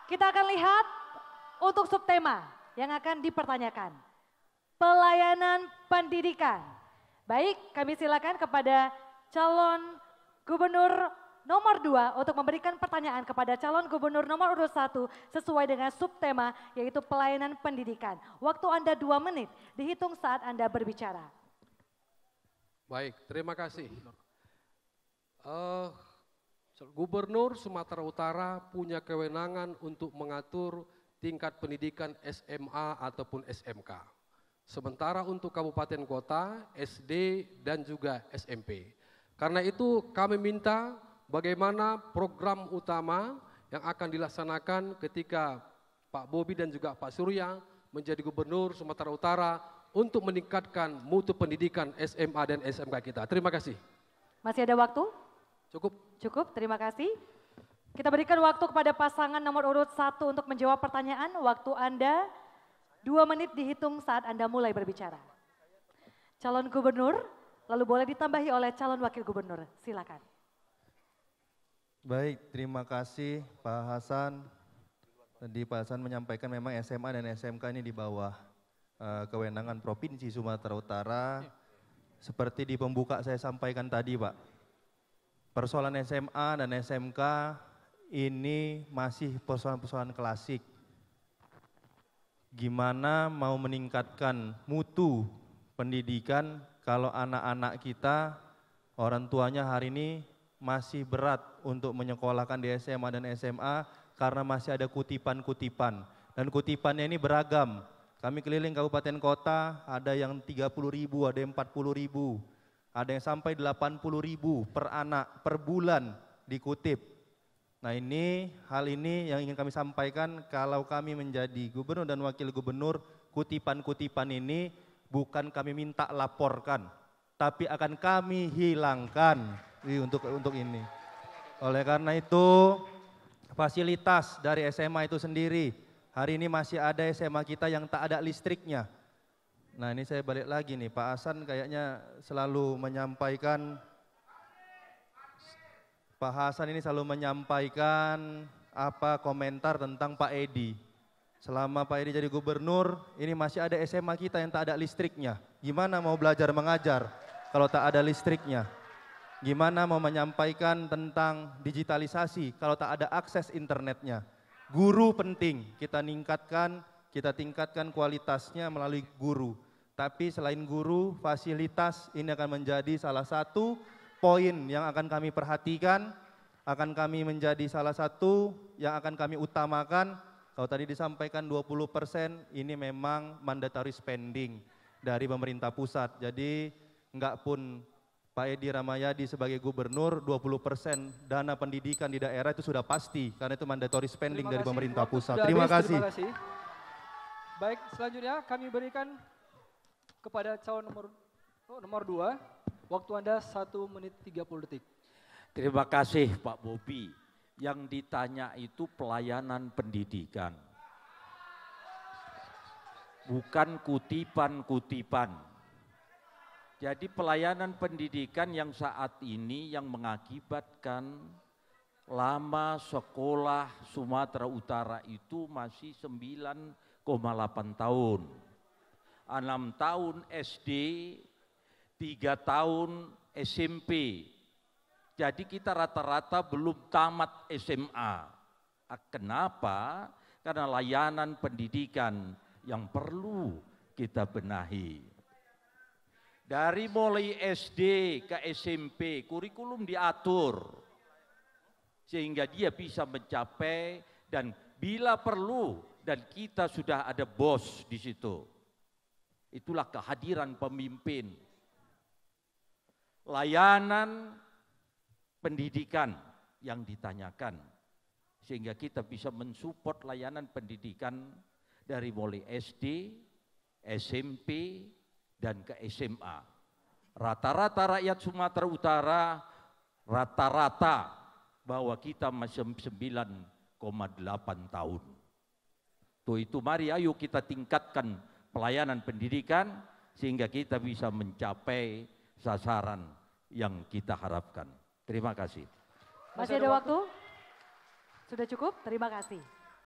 Kita akan lihat untuk subtema yang akan dipertanyakan. Pelayanan pendidikan. Baik, kami silakan kepada calon gubernur nomor 2 untuk memberikan pertanyaan kepada calon gubernur nomor urut 1 sesuai dengan subtema yaitu pelayanan pendidikan. Waktu Anda 2 menit dihitung saat Anda berbicara. Baik, terima kasih. Gubernur Sumatera Utara punya kewenangan untuk mengatur tingkat pendidikan SMA ataupun SMK. Sementara untuk kabupaten kota, SD dan juga SMP. Karena itu kami minta bagaimana program utama yang akan dilaksanakan ketika Pak Bobi dan juga Pak Surya menjadi gubernur Sumatera Utara untuk meningkatkan mutu pendidikan SMA dan SMK kita. Terima kasih. Masih ada waktu? Cukup. Cukup, terima kasih. Kita berikan waktu kepada pasangan nomor urut 1 untuk menjawab pertanyaan. Waktu Anda 2 menit dihitung saat Anda mulai berbicara. Calon gubernur, lalu boleh ditambahi oleh calon wakil gubernur. Silakan. Baik, terima kasih Pak Hasan. Tadi Pak Hasan menyampaikan memang SMA dan SMK ini di bawah kewenangan Provinsi Sumatera Utara. Seperti di pembuka saya sampaikan tadi Pak, persoalan SMA dan SMK ini masih persoalan-persoalan klasik. Gimana mau meningkatkan mutu pendidikan kalau anak-anak kita, orang tuanya hari ini masih berat untuk menyekolahkan di SMA dan SMA karena masih ada kutipan-kutipan. Dan kutipannya ini beragam. Kami keliling kabupaten kota, ada yang 30.000, ada yang 40.000, ada yang sampai 80.000 per anak, per bulan dikutip. Nah hal ini yang ingin kami sampaikan, kalau kami menjadi gubernur dan wakil gubernur, kutipan-kutipan ini bukan kami minta laporkan, tapi akan kami hilangkan untuk ini. Oleh karena itu, fasilitas dari SMA itu sendiri, hari ini masih ada SMA kita yang tak ada listriknya. Nah ini saya balik lagi nih, Pak Hasan kayaknya selalu menyampaikan, Pak Hasan ini selalu menyampaikan komentar tentang Pak Edi. Selama Pak Edi jadi gubernur, ini masih ada SMA kita yang tak ada listriknya. Gimana mau belajar mengajar kalau tak ada listriknya? Gimana mau menyampaikan tentang digitalisasi kalau tak ada akses internetnya? Guru penting, kita tingkatkan kualitasnya melalui guru. Tapi selain guru, fasilitas ini akan menjadi salah satu poin yang akan kami perhatikan, akan kami menjadi salah satu yang akan kami utamakan. Kalau tadi disampaikan 20% ini memang mandatory spending dari pemerintah pusat. Jadi enggak pun Pak Edi Ramayadi sebagai gubernur 20% dana pendidikan di daerah itu sudah pasti karena itu mandatory spending dari pemerintah pusat. Terima kasih. Terima kasih. Baik, selanjutnya kami berikan kepada calon nomor 2. Waktu Anda 1 menit 30 detik. Terima kasih Pak Bobi. Yang ditanya itu pelayanan pendidikan. Bukan kutipan-kutipan. Jadi pelayanan pendidikan yang saat ini yang mengakibatkan lama sekolah Sumatera Utara itu masih 9,8 tahun. 6 tahun SD, 3 tahun SMP. Jadi kita rata-rata belum tamat SMA. Kenapa? Karena layanan pendidikan yang perlu kita benahi. Dari mulai SD ke SMP, kurikulum diatur. Sehingga dia bisa mencapai dan bila perlu dan kita sudah ada bos di situ. Itulah kehadiran pemimpin. Layanan pendidikan yang ditanyakan sehingga kita bisa mensupport layanan pendidikan dari mulai SD, SMP dan ke SMA. Rata-rata rakyat Sumatera Utara rata-rata bahwa kita masih 9,8 tahun. Itu mari ayo kita tingkatkan pelayanan pendidikan sehingga kita bisa mencapai sasaran yang kita harapkan. Terima kasih. Masih ada waktu? Sudah cukup? Terima kasih.